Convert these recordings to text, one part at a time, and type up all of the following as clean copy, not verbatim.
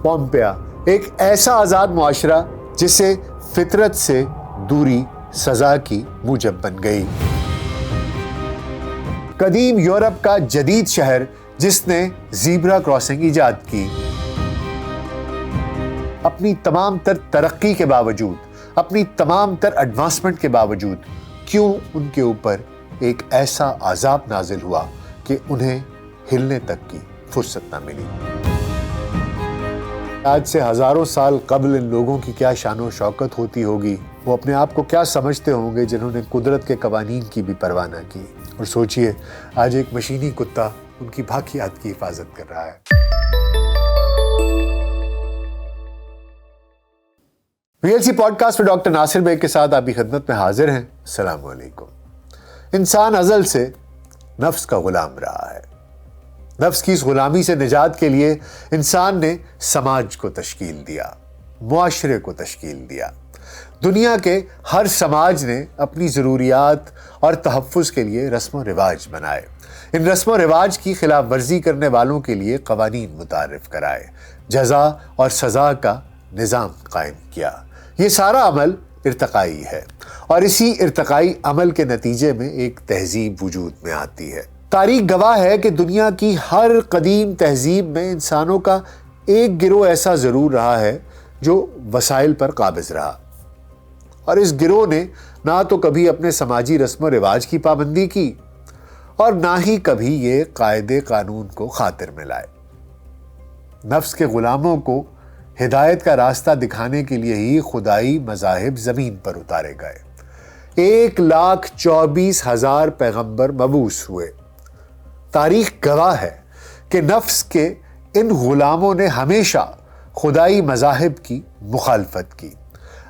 پومپیا ایک ایسا آزاد معاشرہ جسے فطرت سے دوری سزا کی موجب بن گئی۔ قدیم یورپ کا جدید شہر جس نے زیبرا کراسنگ ایجاد کی، اپنی تمام تر ترقی کے باوجود، اپنی تمام تر ایڈوانسمنٹ کے باوجود کیوں ان کے اوپر ایک ایسا عذاب نازل ہوا کہ انہیں ہلنے تک کی فرصت نہ ملی۔ آج سے ہزاروں سال قبل ان لوگوں کی کیا شان و شوکت ہوتی ہوگی، وہ اپنے آپ کو کیا سمجھتے ہوں گے جنہوں نے قدرت کے قوانین کی بھی پرواہ نہ کی۔ اور سوچئے آج ایک مشینی کتا ان کی باقیات کی حفاظت کر رہا ہے۔ VLC پوڈ کاسٹ میں ڈاکٹر ناصر بیگ کے ساتھ آپ کی خدمت میں حاضر ہیں۔ السلام علیکم۔ انسان ازل سے نفس کا غلام رہا ہے۔ نفس کی اس غلامی سے نجات کے لیے انسان نے سماج کو تشکیل دیا، معاشرے کو تشکیل دیا۔ دنیا کے ہر سماج نے اپنی ضروریات اور تحفظ کے لیے رسم و رواج بنائے۔ ان رسم و رواج کی خلاف ورزی کرنے والوں کے لیے قوانین متعارف کرائے، جزا اور سزا کا نظام قائم کیا۔ یہ سارا عمل ارتقائی ہے اور اسی ارتقائی عمل کے نتیجے میں ایک تہذیب وجود میں آتی ہے۔ تاریخ گواہ ہے کہ دنیا کی ہر قدیم تہذیب میں انسانوں کا ایک گروہ ایسا ضرور رہا ہے جو وسائل پر قابض رہا، اور اس گروہ نے نہ تو کبھی اپنے سماجی رسم و رواج کی پابندی کی اور نہ ہی کبھی یہ قاعدے قانون کو خاطر میں لائے۔ نفس کے غلاموں کو ہدایت کا راستہ دکھانے کے لیے ہی خدائی مذاہب زمین پر اتارے گئے۔ 1,24,000 پیغمبر مبعوث ہوئے۔ تاریخ گواہ ہے کہ نفس کے ان غلاموں نے ہمیشہ خدائی مذاہب کی مخالفت کی،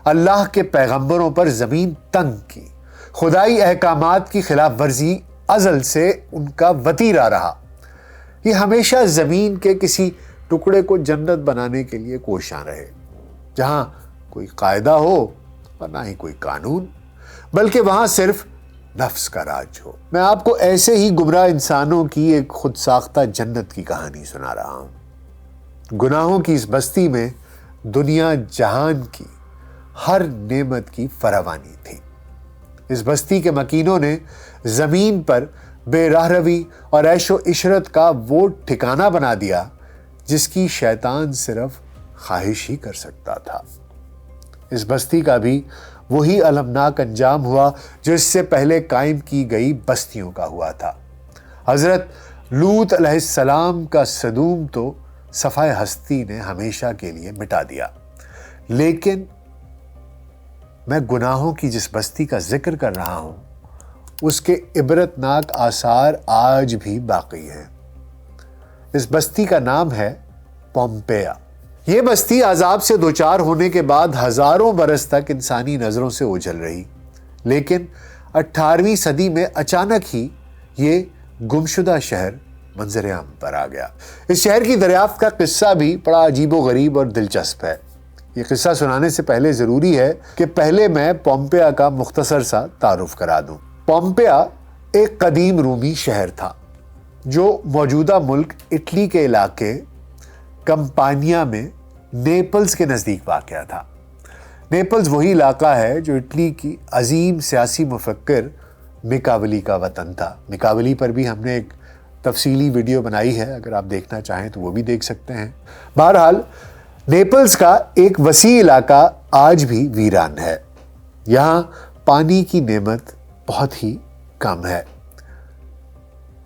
اللہ کے پیغمبروں پر زمین تنگ کی، خدائی احکامات کی خلاف ورزی ازل سے ان کا وتیرہ رہا۔ یہ ہمیشہ زمین کے کسی ٹکڑے کو جنت بنانے کے لیے کوشاں رہے، جہاں کوئی قاعدہ ہو اور نہ ہی کوئی قانون، بلکہ وہاں صرف نفس کا راج ہو۔ میں آپ کو ایسے ہی گمراہ انسانوں کی ایک خود ساختہ جنت کی کہانی سنا رہا ہوں۔ گناہوں کی اس بستی میں دنیا جہان کی ہر نعمت کی فراوانی تھی۔ اس بستی کے مکینوں نے زمین پر بے راہروی اور عیش و عشرت کا وہ ٹھکانہ بنا دیا جس کی شیطان صرف خواہش ہی کر سکتا تھا۔ اس بستی کا بھی وہی المناک انجام ہوا جو اس سے پہلے قائم کی گئی بستیوں کا ہوا تھا۔ حضرت لوط علیہ السلام کا صدوم تو صفائے ہستی نے ہمیشہ کے لیے مٹا دیا، لیکن میں گناہوں کی جس بستی کا ذکر کر رہا ہوں اس کے عبرتناک آثار آج بھی باقی ہیں۔ اس بستی کا نام ہے پومپیا۔ یہ بستی عذاب سے دوچار ہونے کے بعد ہزاروں برس تک انسانی نظروں سے اوجھل رہی، لیکن 18ویں صدی میں اچانک ہی یہ گمشدہ شہر منظر عام پر آ گیا۔ اس شہر کی دریافت کا قصہ بھی بڑا عجیب و غریب اور دلچسپ ہے۔ یہ قصہ سنانے سے پہلے ضروری ہے کہ پہلے میں پومپیا کا مختصر سا تعارف کرا دوں۔ پومپیا ایک قدیم رومی شہر تھا جو موجودہ ملک اٹلی کے علاقے کمپانیا میں نیپلز کے نزدیک واقع تھا۔ نیپلز وہی علاقہ ہے جو اٹلی کی عظیم سیاسی مفکر میکاولی کا وطن تھا۔ میکاولی پر بھی ہم نے ایک تفصیلی ویڈیو بنائی ہے، اگر آپ دیکھنا چاہیں تو وہ بھی دیکھ سکتے ہیں۔ بہرحال نیپلز کا ایک وسیع علاقہ آج بھی ویران ہے۔ یہاں پانی کی نعمت بہت ہی کم ہے۔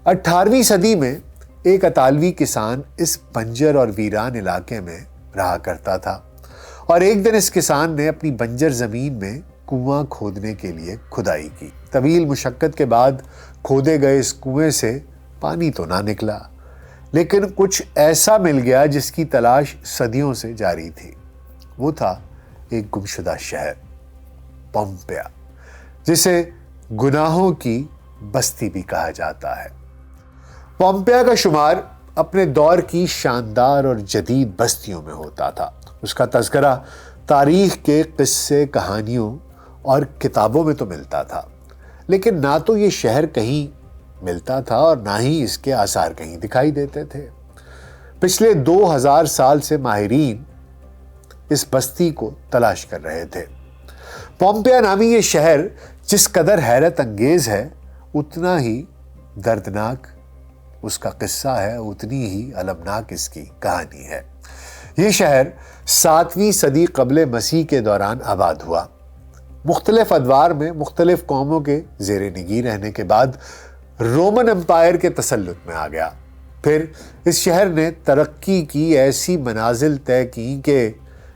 18ویں صدی میں ایک اطالوی کسان اس بنجر اور ویران علاقے میں رہا کرتا تھا، اور ایک دن اس کسان نے اپنی بنجر زمین میں کنواں کھودنے کے لیے کھدائی کی۔ طویل مشقت کے بعد کھودے گئے اس کنویں سے پانی تو نہ نکلا، لیکن کچھ ایسا مل گیا جس کی تلاش صدیوں سے جاری تھی۔ وہ تھا ایک گمشدہ شہر پومپیا، جسے گناہوں کی بستی بھی کہا جاتا ہے۔ پومپیا کا شمار اپنے دور کی شاندار اور جدید بستیوں میں ہوتا تھا۔ اس کا تذکرہ تاریخ کے قصے، کہانیوں اور کتابوں میں تو ملتا تھا، لیکن نہ تو یہ شہر کہیں ملتا تھا اور نہ ہی اس کے آثار کہیں دکھائی دیتے تھے۔ پچھلے 2000 سال سے ماہرین اس بستی کو تلاش کر رہے تھے۔ پومپیا نامی یہ شہر جس قدر حیرت انگیز ہے، اتنا ہی دردناک اس کا قصہ ہے، اتنی ہی المناک اس کی کہانی ہے۔ یہ شہر 7ویں صدی قبل مسیح کے دوران آباد ہوا۔ مختلف ادوار میں مختلف قوموں کے زیر نگی رہنے کے بعد رومن امپائر کے تسلط میں آ گیا۔ پھر اس شہر نے ترقی کی ایسی منازل طے کی کہ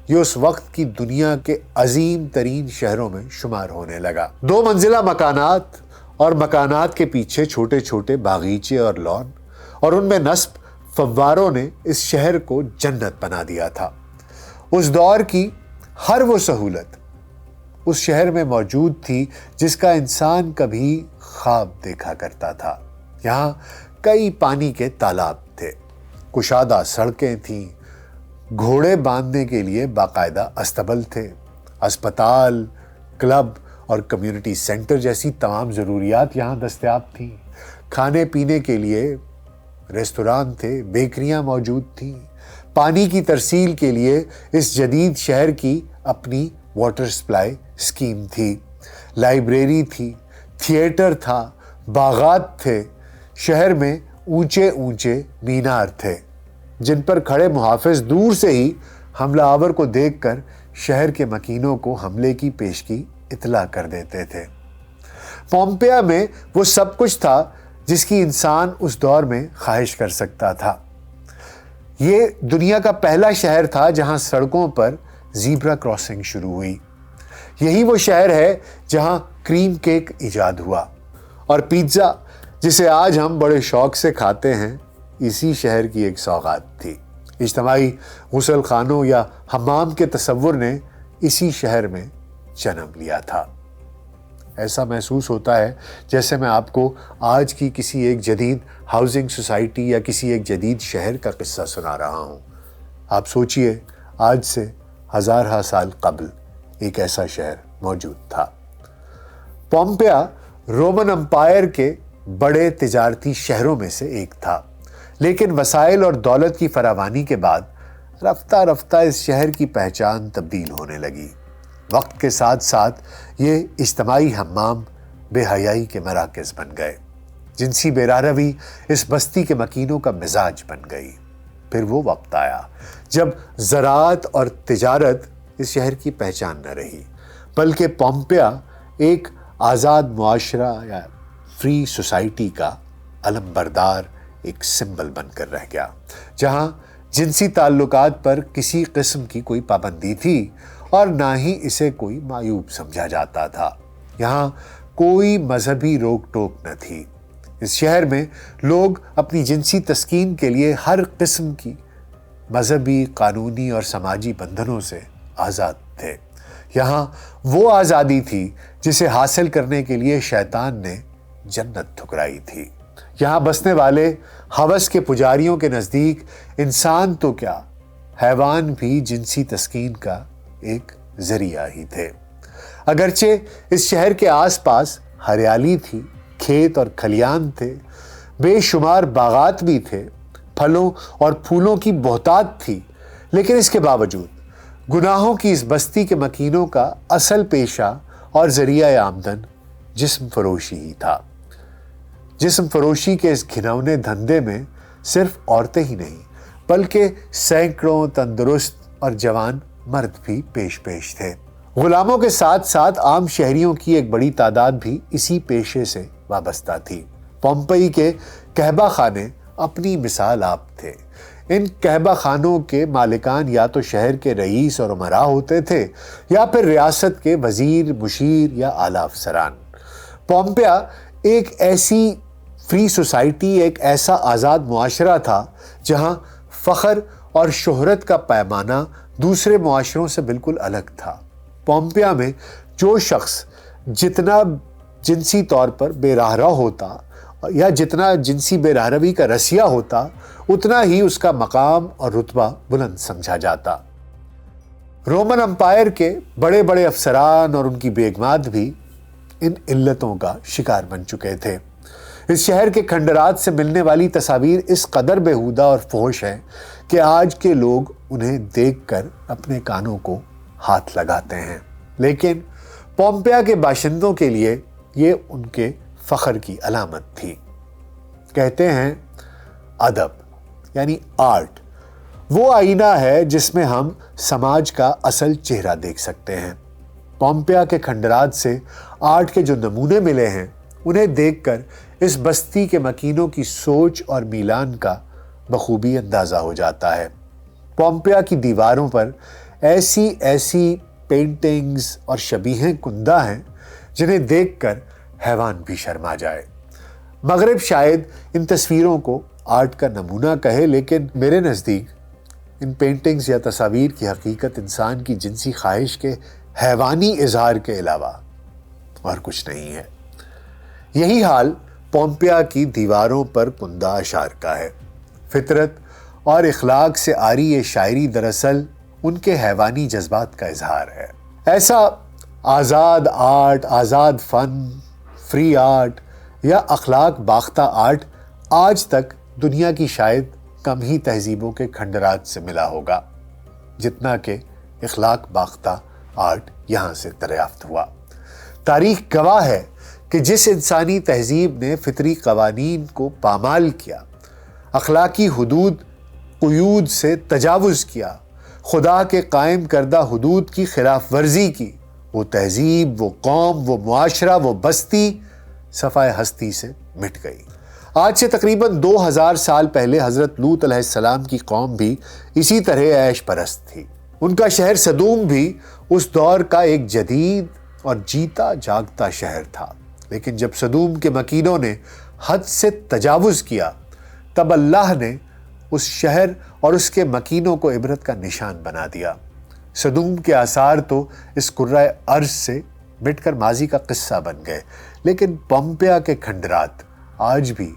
یہ اس وقت کی دنیا کے عظیم ترین شہروں میں شمار ہونے لگا۔ 2 منزلہ مکانات اور مکانات کے پیچھے چھوٹے چھوٹے باغیچے اور لان، اور ان میں نصب فواروں نے اس شہر کو جنت بنا دیا تھا۔ اس دور کی ہر وہ سہولت اس شہر میں موجود تھی جس کا انسان کبھی خواب دیکھا کرتا تھا۔ یہاں کئی پانی کے تالاب تھے، کشادہ سڑکیں تھیں، گھوڑے باندھنے کے لیے باقاعدہ استبل تھے، اسپتال، کلب اور کمیونٹی سینٹر جیسی تمام ضروریات یہاں دستیاب تھیں۔ کھانے پینے کے لیے ریستوران تھے، بیکریاں موجود تھیں۔ پانی کی ترسیل کے لیے اس جدید شہر کی اپنی واٹر سپلائی اسکیم تھی، لائبریری تھی، تھیٹر تھا، باغات تھے۔ شہر میں اونچے اونچے مینار تھے جن پر کھڑے محافظ دور سے ہی حملہ آور کو دیکھ کر شہر کے مکینوں کو حملے کی پیشگی اطلاع کر دیتے تھے۔ پومپیا میں وہ سب کچھ تھا جس کی انسان اس دور میں خواہش کر سکتا تھا۔ یہ دنیا کا پہلا شہر تھا جہاں سڑکوں پر زیبرا کراسنگ شروع ہوئی۔ یہی وہ شہر ہے جہاں کریم کیک ایجاد ہوا، اور پیزا جسے آج ہم بڑے شوق سے کھاتے ہیں اسی شہر کی ایک سوغات تھی۔ اجتماعی غسل خانوں یا حمام کے تصور نے اسی شہر میں جنم لیا تھا۔ ایسا محسوس ہوتا ہے جیسے میں آپ کو آج کی کسی ایک جدید ہاؤسنگ سوسائٹی یا کسی ایک جدید شہر کا قصہ سنا رہا ہوں۔ آپ سوچئے آج سے ہزارہ سال قبل ایک ایسا شہر موجود تھا۔ پومپیا رومن امپائر کے بڑے تجارتی شہروں میں سے ایک تھا، لیکن وسائل اور دولت کی فراوانی کے بعد رفتہ رفتہ اس شہر کی پہچان تبدیل ہونے لگی۔ وقت کے ساتھ ساتھ یہ اجتماعی حمام بے حیائی کے مراکز بن گئے۔ جنسی بے راروی اس بستی کے مکینوں کا مزاج بن گئی۔ پھر وہ وقت آیا جب زراعت اور تجارت اس شہر کی پہچان نہ رہی، بلکہ پومپیا ایک آزاد معاشرہ یا فری سوسائٹی کا علم بردار ایک سمبل بن کر رہ گیا، جہاں جنسی تعلقات پر کسی قسم کی کوئی پابندی تھی اور نہ ہی اسے کوئی معیوب سمجھا جاتا تھا۔ یہاں کوئی مذہبی روک ٹوک نہ تھی۔ اس شہر میں لوگ اپنی جنسی تسکین کے لیے ہر قسم کی مذہبی، قانونی اور سماجی بندھنوں سے آزاد تھے۔ یہاں وہ آزادی تھی جسے حاصل کرنے کے لیے شیطان نے جنت ٹھکرائی تھی۔ یہاں بسنے والے ہوس کے پجاریوں کے نزدیک انسان تو کیا، حیوان بھی جنسی تسکین کا ایک ذریعہ ہی تھے۔ اگرچہ اس شہر کے آس پاس ہریالی تھی، کھیت اور کھلیان تھے، بے شمار باغات بھی تھے، پھلوں اور پھولوں کی بہتات تھی، لیکن اس کے باوجود گناہوں کی اس بستی کے مکینوں کا اصل پیشہ اور ذریعہ آمدن جسم فروشی ہی تھا۔ جسم فروشی کے اس گھنونے دھندے میں صرف عورتیں ہی نہیں بلکہ سینکڑوں تندرست اور جوان مرد بھی پیش تھے۔ غلاموں کے ساتھ ساتھ عام شہریوں کی ایک بڑی تعداد بھی اسی پیشے سے وابستہ تھی۔ پومپئی کے کہبہ خانے اپنی مثال آپ تھے۔ ان کہبہ خانوں کے مالکان یا تو شہر کے رئیس اور امراء ہوتے تھے یا پھر ریاست کے وزیر، مشیر یا اعلیٰ افسران۔ پومپیا ایک ایسی فری سوسائٹی، ایک ایسا آزاد معاشرہ تھا جہاں فخر اور شہرت کا پیمانہ دوسرے معاشروں سے بالکل الگ تھا۔ پومپیا میں جو شخص جتنا جنسی طور پر بے راہ رو ہوتا یا جتنا جنسی بے راہ روی کا رسیہ ہوتا، اتنا ہی اس کا مقام اور رتبہ بلند سمجھا جاتا۔ رومن امپائر کے بڑے بڑے افسران اور ان کی بیگمات بھی ان علتوں کا شکار بن چکے تھے۔ اس شہر کے کھنڈرات سے ملنے والی تصاویر اس قدر بےہودہ اور فحش ہیں کہ آج کے لوگ انہیں دیکھ کر اپنے کانوں کو ہاتھ لگاتے ہیں، لیکن پومپیا کے باشندوں کے لیے یہ ان کے فخر کی علامت تھی۔ کہتے ہیں ادب یعنی آرٹ وہ آئینہ ہے جس میں ہم سماج کا اصل چہرہ دیکھ سکتے ہیں۔ پومپیا کے کھنڈرات سے آرٹ کے جو نمونے ملے ہیں انہیں دیکھ کر اس بستی کے مکینوں کی سوچ اور میلان کا بخوبی اندازہ ہو جاتا ہے۔ پومپیا کی دیواروں پر ایسی پینٹنگز اور شبیہیں کندہ ہیں جنہیں دیکھ کر حیوان بھی شرما جائے۔ مغرب شاید ان تصویروں کو آرٹ کا نمونہ کہے، لیکن میرے نزدیک ان پینٹنگز یا تصاویر کی حقیقت انسان کی جنسی خواہش کے حیوانی اظہار کے علاوہ اور کچھ نہیں ہے۔ یہی حال پومپیا کی دیواروں پر کندہ اشعار کا ہے۔ فطرت اور اخلاق سے آری یہ شاعری دراصل ان کے حیوانی جذبات کا اظہار ہے۔ ایسا آزاد آرٹ، آزاد فن، فری آرٹ یا اخلاق باختہ آرٹ آج تک دنیا کی شاید کم ہی تہذیبوں کے کھنڈرات سے ملا ہوگا جتنا کہ اخلاق باختہ آرٹ یہاں سے دریافت ہوا۔ تاریخ گواہ ہے کہ جس انسانی تہذیب نے فطری قوانین کو پامال کیا، اخلاقی حدود قیود سے تجاوز کیا، خدا کے قائم کردہ حدود کی خلاف ورزی کی، وہ تہذیب، وہ قوم، وہ معاشرہ، وہ بستی صفائے ہستی سے مٹ گئی۔ آج سے تقریباً 2000 سال پہلے حضرت لوط علیہ السلام کی قوم بھی اسی طرح عیش پرست تھی۔ ان کا شہر سدوم بھی اس دور کا ایک جدید اور جیتا جاگتا شہر تھا، لیکن جب سدوم کے مکینوں نے حد سے تجاوز کیا تب اللہ نے اس شہر اور اس کے مکینوں کو عبرت کا نشان بنا دیا۔ سدوم کے آثار تو اس کرۂ ارض سے مٹ کر ماضی کا قصہ بن گئے، لیکن پومپیا کے کھنڈرات آج بھی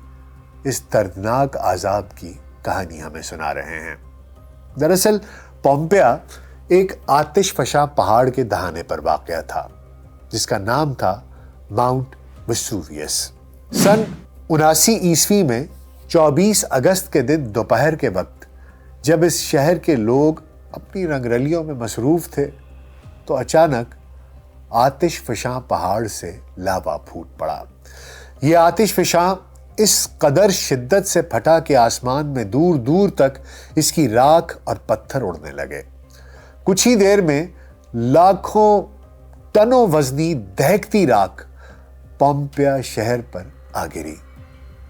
اس دردناک عذاب کی کہانی ہمیں سنا رہے ہیں۔ دراصل پومپیا ایک آتش فشاں پہاڑ کے دہانے پر واقع تھا جس کا نام تھا ماؤنٹ ویسوویس۔ سن 79 عیسوی میں 24 اگست کے دن دوپہر کے وقت جب اس شہر کے لوگ اپنی رنگ رلیوں میں مصروف تھے تو اچانک آتش فشاں پہاڑ سے لاوا پھوٹ پڑا۔ یہ آتش فشاں اس قدر شدت سے پھٹا کہ آسمان میں دور دور تک اس کی راکھ اور پتھر اڑنے لگے۔ کچھ ہی دیر میں لاکھوں ٹنوں وزنی دہکتی راکھ پومپیا شہر پر آ گری۔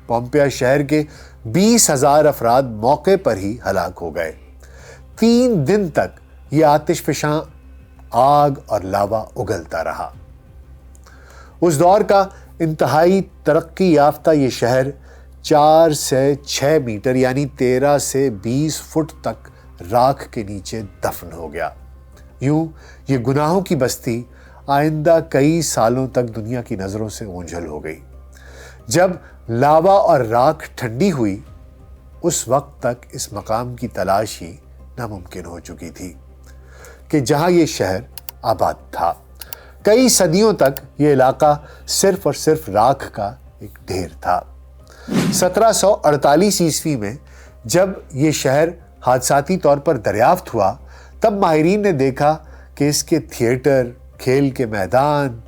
پومپیا شہر کے 20,000 افراد موقع پر ہی ہلاک ہو گئے۔ 3 دن تک یہ آتش فشاں آگ اور لاوا اگلتا رہا۔ اس دور کا انتہائی ترقی یافتہ یہ شہر 4 سے 6 میٹر یعنی 13 سے 20 فٹ تک راکھ کے نیچے دفن ہو گیا۔ یوں یہ گناہوں کی بستی آئندہ کئی سالوں تک دنیا کی نظروں سے اونجھل ہو گئی۔ جب لاوا اور راکھ ٹھنڈی ہوئی اس وقت تک اس مقام کی تلاش ہی ناممکن ہو چکی تھی کہ جہاں یہ شہر آباد تھا۔ کئی صدیوں تک یہ علاقہ صرف اور صرف راکھ کا ایک ڈھیر تھا۔ 1748 عیسوی میں جب یہ شہر حادثاتی طور پر دریافت ہوا تب ماہرین نے دیکھا کہ اس کے تھیٹر، کھیل کے میدان،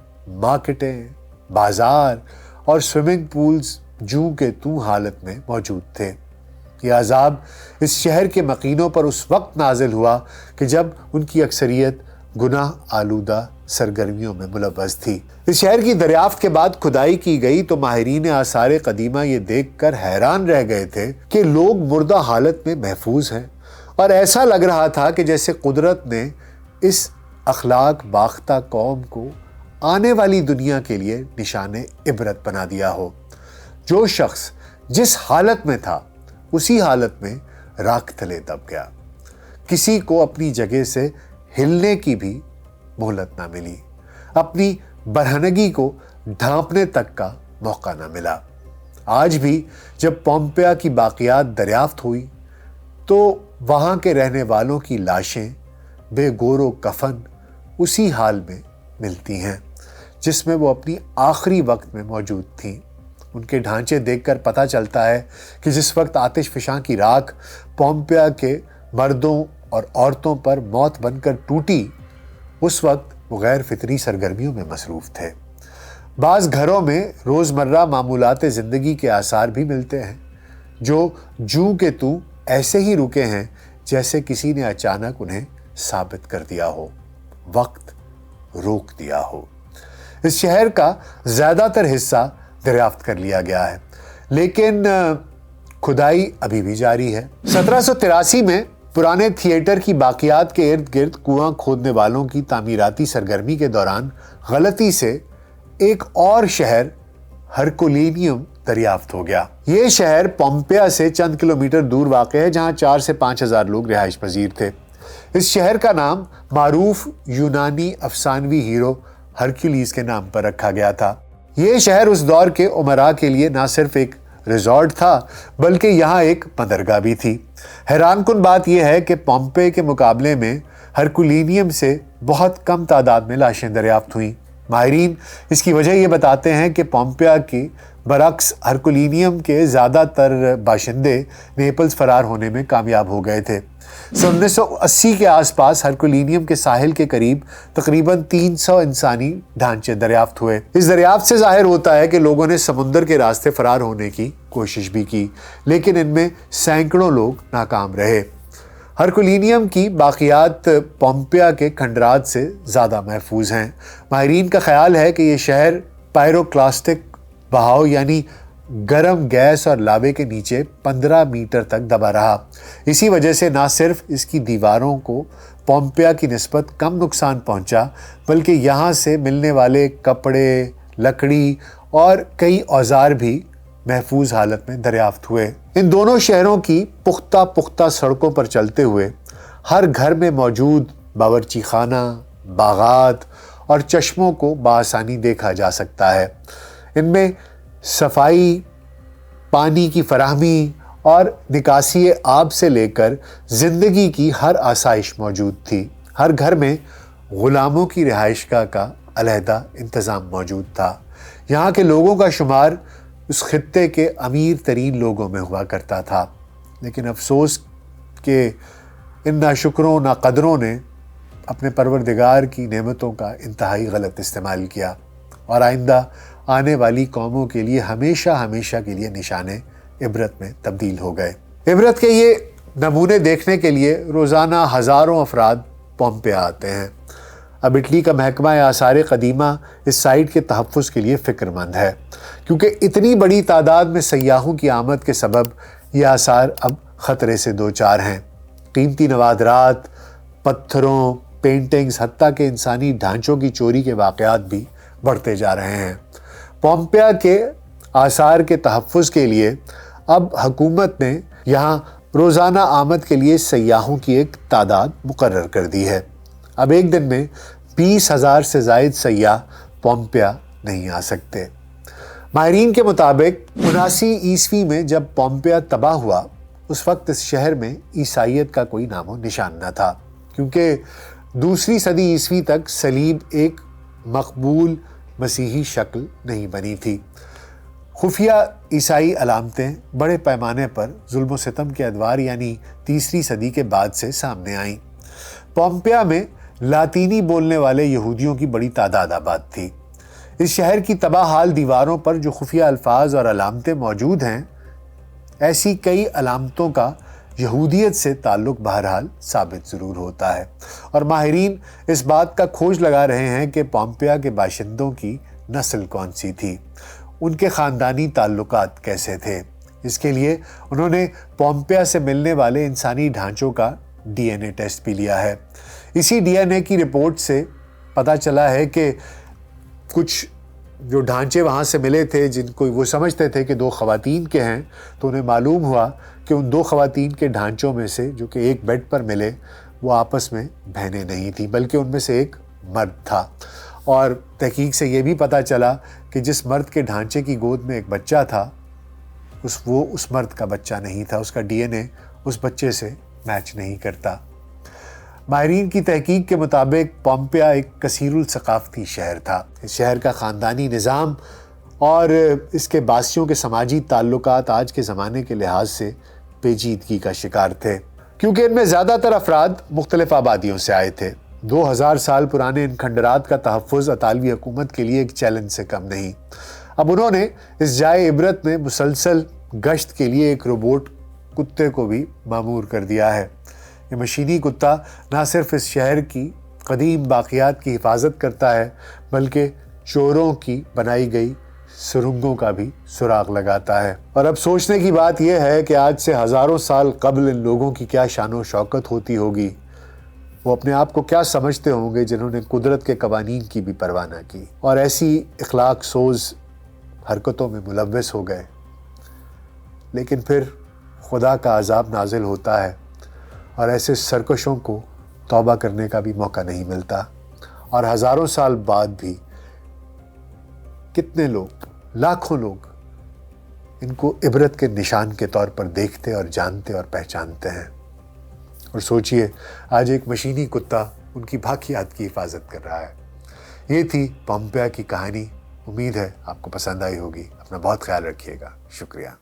مارکیٹیں، بازار اور سوئمنگ پولز جوں کے توں حالت میں موجود تھے۔ یہ عذاب اس شہر کے مکینوں پر اس وقت نازل ہوا کہ جب ان کی اکثریت گناہ آلودہ سرگرمیوں میں ملوث تھی۔ اس شہر کی دریافت کے بعد کھدائی کی گئی تو ماہرین آثار قدیمہ یہ دیکھ کر حیران رہ گئے تھے کہ لوگ مردہ حالت میں محفوظ ہیں، اور ایسا لگ رہا تھا کہ جیسے قدرت نے اس اخلاق باختہ قوم کو آنے والی دنیا کے لیے نشان عبرت بنا دیا ہو۔ جو شخص جس حالت میں تھا اسی حالت میں راکھ تلے دب گیا۔ کسی کو اپنی جگہ سے ہلنے کی بھی مہلت نہ ملی، اپنی برہنگی کو ڈھانپنے تک کا موقع نہ ملا۔ آج بھی جب پومپیا کی باقیات دریافت ہوئی تو وہاں کے رہنے والوں کی لاشیں بے گور و کفن اسی حال میں ملتی ہیں جس میں وہ اپنی آخری وقت میں موجود تھیں، ان کے ڈھانچے دیکھ کر پتہ چلتا ہے کہ جس وقت آتش فشاں کی راکھ پومپیا کے مردوں اور عورتوں پر موت بن کر ٹوٹی، اس وقت وہ غیر فطری سرگرمیوں میں مصروف تھے۔ بعض گھروں میں روزمرہ معمولات زندگی کے آثار بھی ملتے ہیں جو جوں کہ توں ایسے ہی رکے ہیں جیسے کسی نے اچانک انہیں ثابت کر دیا ہو، وقت روک دیا ہو۔ اس شہر کا زیادہ تر حصہ دریافت کر لیا گیا ہے، لیکن کھدائی ابھی بھی جاری ہے۔ 1783 میں پرانے تھیٹر کی باقیات کے ارد گرد کنواں کھودنے والوں کی تعمیراتی سرگرمی کے دوران غلطی سے ایک اور شہر ہرکولینیم دریافت ہو گیا۔ یہ شہر پومپیا سے چند کلومیٹر دور واقع ہے، جہاں 4 سے 5 ہزار لوگ رہائش پذیر تھے۔ اس شہر کا نام معروف یونانی افسانوی ہیرو ہرکیولیس کے نام پر رکھا گیا تھا۔ یہ شہر اس دور کے امراء کے لیے نہ صرف ایک ریزورٹ تھا بلکہ یہاں ایک بندرگاہ بھی تھی۔ حیران کن بات یہ ہے کہ پومپے کے مقابلے میں ہرکولینیم سے بہت کم تعداد میں لاشیں دریافت ہوئیں۔ ماہرین اس کی وجہ یہ بتاتے ہیں کہ پومپیا کے برعکس ہرکولینیم کے زیادہ تر باشندے نیپلز فرار ہونے میں کامیاب ہو گئے تھے۔ 1980 کے آس پاس ہرکولینیم کے ساحل کے قریب تقریباً 300 انسانی ڈھانچے دریافت ہوئے۔ اس دریافت سے ظاہر ہوتا ہے کہ لوگوں نے سمندر کے راستے فرار ہونے کی کوشش بھی کی، لیکن ان میں سینکڑوں لوگ ناکام رہے۔ ہرکولینیم کی باقیات پومپیا کے کھنڈرات سے زیادہ محفوظ ہیں۔ ماہرین کا خیال ہے کہ یہ شہر پائروکلاسٹک بہاؤ یعنی گرم گیس اور لاوے کے نیچے 15 میٹر تک دبا رہا۔ اسی وجہ سے نہ صرف اس کی دیواروں کو پومپیا کی نسبت کم نقصان پہنچا بلکہ یہاں سے ملنے والے کپڑے، لکڑی اور کئی اوزار بھی محفوظ حالت میں دریافت ہوئے۔ ان دونوں شہروں کی پختہ سڑکوں پر چلتے ہوئے ہر گھر میں موجود باورچی خانہ، باغات اور چشموں کو بآسانی دیکھا جا سکتا ہے۔ ان میں صفائی، پانی کی فراہمی اور نکاسی آب سے لے کر زندگی کی ہر آسائش موجود تھی۔ ہر گھر میں غلاموں کی رہائش گاہ کا علیحدہ انتظام موجود تھا۔ یہاں کے لوگوں کا شمار اس خطے کے امیر ترین لوگوں میں ہوا کرتا تھا، لیکن افسوس کہ ان ناشکروں ناقدروں نے اپنے پروردگار کی نعمتوں کا انتہائی غلط استعمال کیا اور آئندہ آنے والی قوموں کے لیے ہمیشہ کے لیے نشان عبرت میں تبدیل ہو گئے۔ عبرت کے یہ نمونے دیکھنے کے لیے روزانہ ہزاروں افراد پومپیا آتے ہیں۔ اب اٹلی کا محکمہ آثار قدیمہ اس سائٹ کے تحفظ کے لیے فکر مند ہے، کیونکہ اتنی بڑی تعداد میں سیاحوں کی آمد کے سبب یہ آثار اب خطرے سے دوچار ہیں۔ قیمتی نوادرات، پتھروں، پینٹنگز، حتیٰ کہ انسانی ڈھانچوں کی چوری کے واقعات بھی بڑھتے جا رہے ہیں۔ پومپیا کے آثار کے تحفظ کے لیے اب حکومت نے یہاں روزانہ آمد کے لیے سیاحوں کی ایک تعداد مقرر کر دی ہے۔ اب ایک دن میں 20,000 سے زائد سیاح پومپیا نہیں آ سکتے۔ ماہرین کے مطابق 79 عیسوی میں جب پومپیا تباہ ہوا، اس وقت اس شہر میں عیسائیت کا کوئی نام و نشان نہ تھا، کیونکہ 2 صدی عیسوی تک صلیب ایک مقبول مسیحی شکل نہیں بنی تھی۔ خفیہ عیسائی علامتیں بڑے پیمانے پر ظلم و ستم کے ادوار یعنی 3 صدی کے بعد سے سامنے آئیں۔ پومپیا میں لاطینی بولنے والے یہودیوں کی بڑی تعداد آباد تھی۔ اس شہر کی تباہ حال دیواروں پر جو خفیہ الفاظ اور علامتیں موجود ہیں، ایسی کئی علامتوں کا یہودیت سے تعلق بہرحال ثابت ضرور ہوتا ہے، اور ماہرین اس بات کا کھوج لگا رہے ہیں کہ پومپیا کے باشندوں کی نسل کون سی تھی، ان کے خاندانی تعلقات کیسے تھے۔ اس کے لیے انہوں نے پومپیا سے ملنے والے انسانی ڈھانچوں کا DNA ٹیسٹ بھی لیا ہے۔ اسی DNA کی رپورٹ سے پتہ چلا ہے کہ کچھ جو ڈھانچے وہاں سے ملے تھے جن کو وہ سمجھتے تھے کہ 2 خواتین کے ہیں، تو انہیں معلوم ہوا کہ ان 2 خواتین کے ڈھانچوں میں سے جو کہ ایک بیڈ پر ملے وہ آپس میں بہنیں نہیں تھیں، بلکہ ان میں سے ایک مرد تھا۔ اور تحقیق سے یہ بھی پتہ چلا کہ جس مرد کے ڈھانچے کی گود میں ایک بچہ تھا وہ اس مرد کا بچہ نہیں تھا، اس کا DNA اس بچے سے میچ نہیں کرتا۔ ماہرین کی تحقیق کے مطابق پومپیا ایک کثیر الثقافتی شہر تھا۔ اس شہر کا خاندانی نظام اور اس کے باسیوں کے سماجی تعلقات آج کے زمانے کے لحاظ سے پیچیدگی کا شکار تھے، کیونکہ ان میں زیادہ تر افراد مختلف آبادیوں سے آئے تھے۔ 2000 سال پرانے ان کھنڈرات کا تحفظ اطالوی حکومت کے لیے ایک چیلنج سے کم نہیں۔ اب انہوں نے اس جائے عبرت میں مسلسل گشت کے لیے ایک روبوٹ کتے کو بھی مامور کر دیا ہے۔ یہ مشینی کتا نہ صرف اس شہر کی قدیم باقیات کی حفاظت کرتا ہے بلکہ چوروں کی بنائی گئی سرنگوں کا بھی سراغ لگاتا ہے۔ اور اب سوچنے کی بات یہ ہے کہ آج سے ہزاروں سال قبل ان لوگوں کی کیا شان و شوکت ہوتی ہوگی، وہ اپنے آپ کو کیا سمجھتے ہوں گے جنہوں نے قدرت کے قوانین کی بھی پرواہ نہ کی اور ایسی اخلاق سوز حرکتوں میں ملوث ہو گئے۔ لیکن پھر خدا کا عذاب نازل ہوتا ہے اور ایسے سرکشوں کو توبہ کرنے کا بھی موقع نہیں ملتا، اور ہزاروں سال بعد بھی کتنے لوگ، لاکھوں لوگ ان کو عبرت کے نشان کے طور پر دیکھتے اور جانتے اور پہچانتے ہیں۔ اور سوچئے آج ایک مشینی کتا ان کی باقیات کی حفاظت کر رہا ہے۔ یہ تھی پومپیا کی کہانی۔ امید ہے آپ کو پسند آئی ہوگی۔ اپنا بہت خیال رکھیے گا۔ شکریہ۔